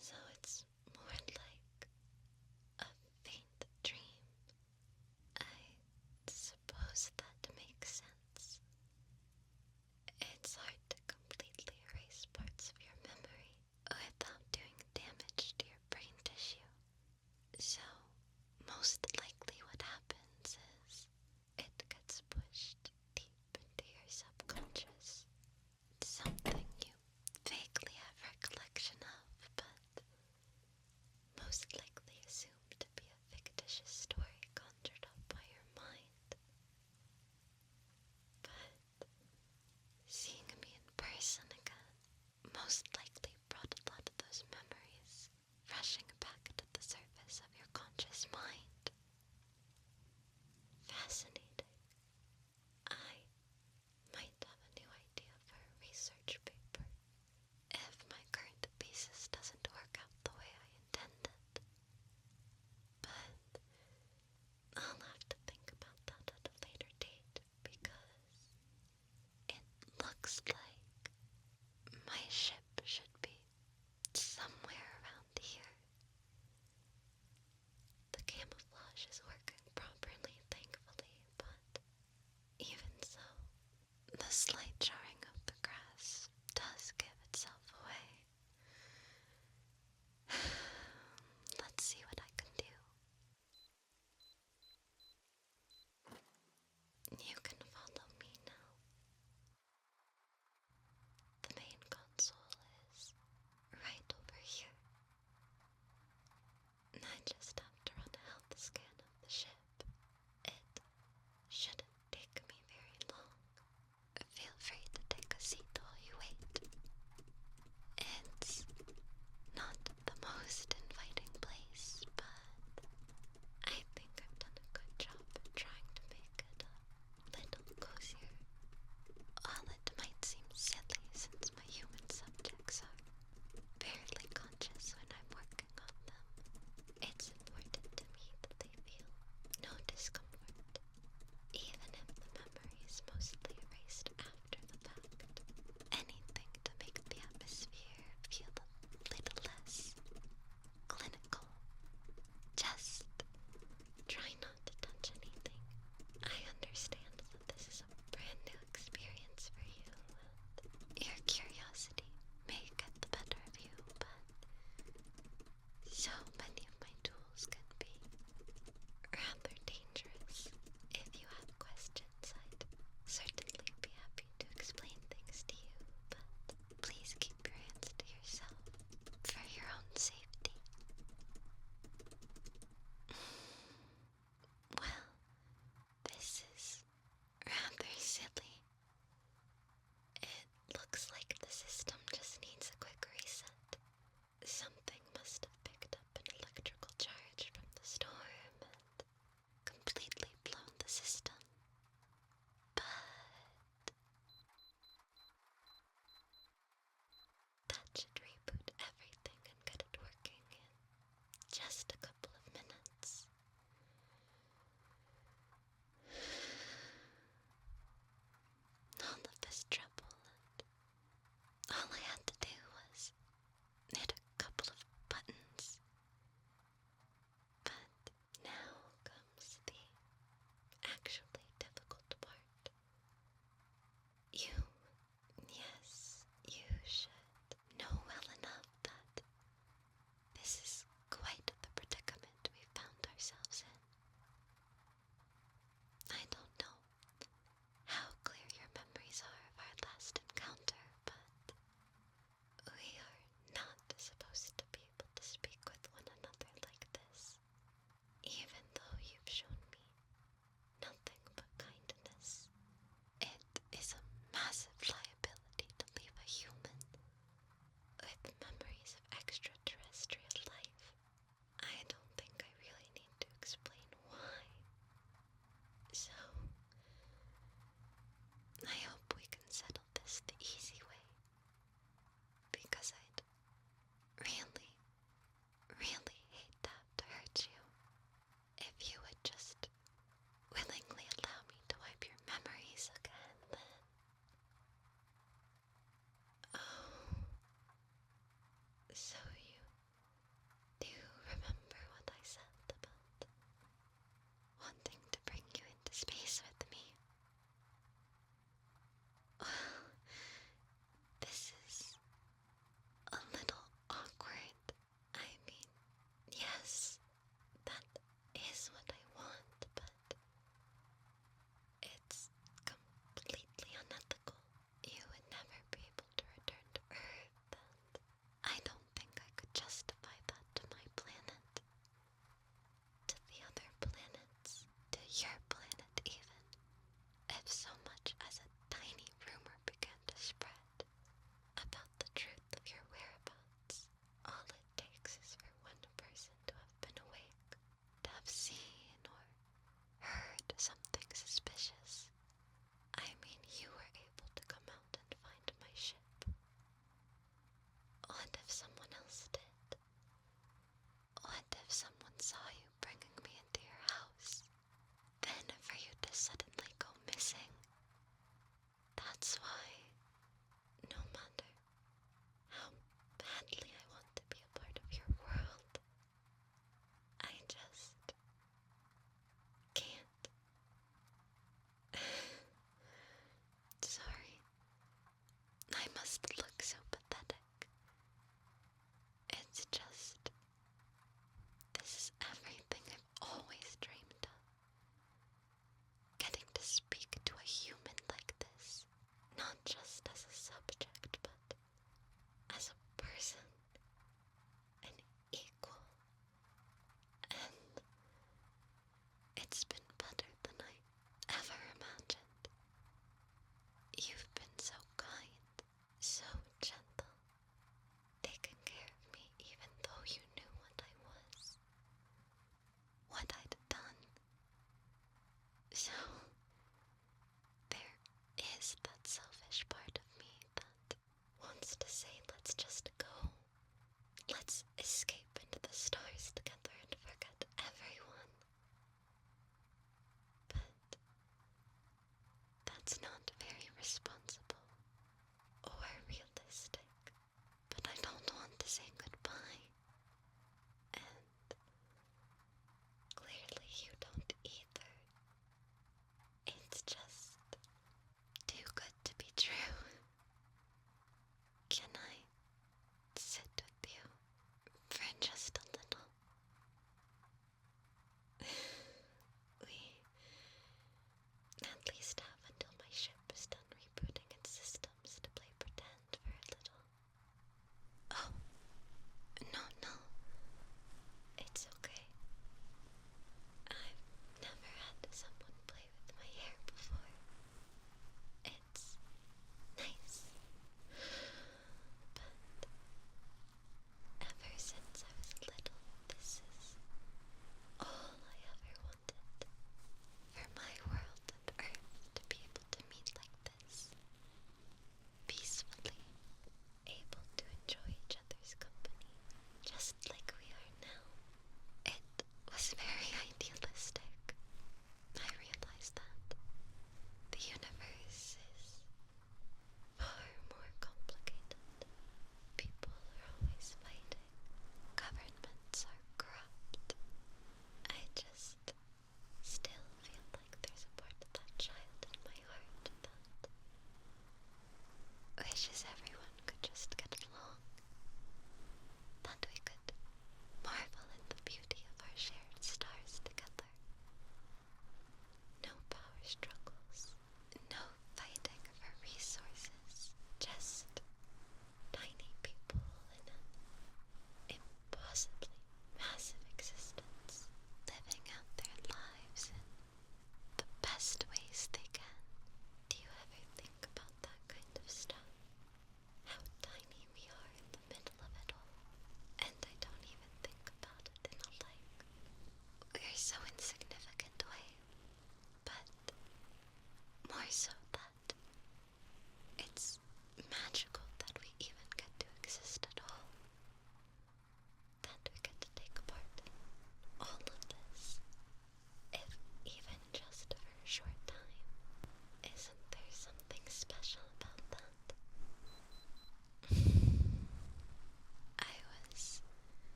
So it's more like a faint dream. I suppose that makes sense. It's hard to completely erase parts of your memory without doing damage to your brain tissue. So, most likely what happens is it gets pushed deep into your subconscious. Something you vaguely have recollection of, but most likely assumed to be a fictitious story conjured up by your mind. But seeing me in person again most likely brought a lot of those memories rushing back to the surface of your conscious mind. Fascinating. I might have a new idea for a research paper if my current thesis doesn't work out the way I intended. But I'll have to think about that at a later date because it looks like my ship should be somewhere around here. The camouflage is working properly, thankfully, but even so, the slight jarring of the grass does give itself away. Let's see what I can do. You can follow me now. The main console is right over here. I just have to run a health scan of the ship. It shouldn't take me very long. Feel free to take a seat while you wait. It's not the most inviting place, but I think I've done a good job trying to make it a little cozier. While it might seem silly since my human subjects are barely conscious when I'm working on them, it's important to me that they feel no discomfort, even if the memory is mostly erased after the fact. Anything to make the atmosphere feel a little less clinical. Just try not to touch anything. I understand that this is a brand new experience for you, and your curiosity may get the better of you, but so many of my tools can be rather dangerous. If you have questions, I'd certainly be happy to explain things to you, but please keep your hands to yourself for your own safety. Well, this is rather silly. It looks like the system just needs a quick reset. Something must have picked up an electrical charge from the storm and completely blown the system. But that should reboot everything and get it working in just a couple of minutes. All of this trouble, and all I had to do was hit a couple of buttons. But now comes the actually difficult part. You, yes, you should know well enough that this is quite the predicament we found ourselves in. I don't know how clear your memories are of our last encounter, but we are not supposed to be able to speak with one another like this, even though you've shown me nothing but kindness. It is a massive liability to leave a human with memories of extraterrestrial life escape into the stars together and forget everyone. But that's not very responsible or realistic. But I don't want to say goodbye. And clearly you don't either. It's just too good to be true. Can I sit with you for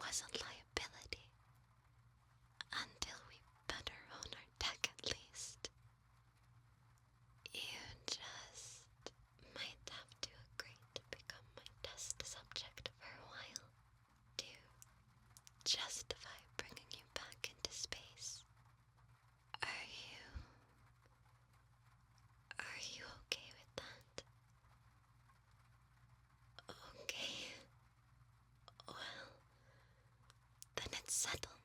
was a liability. Until we put her on our deck at least. You just might have to agree to become my test subject for a while to justify bringing you back into space. Are you okay with that? Okay. Well, then it's settled.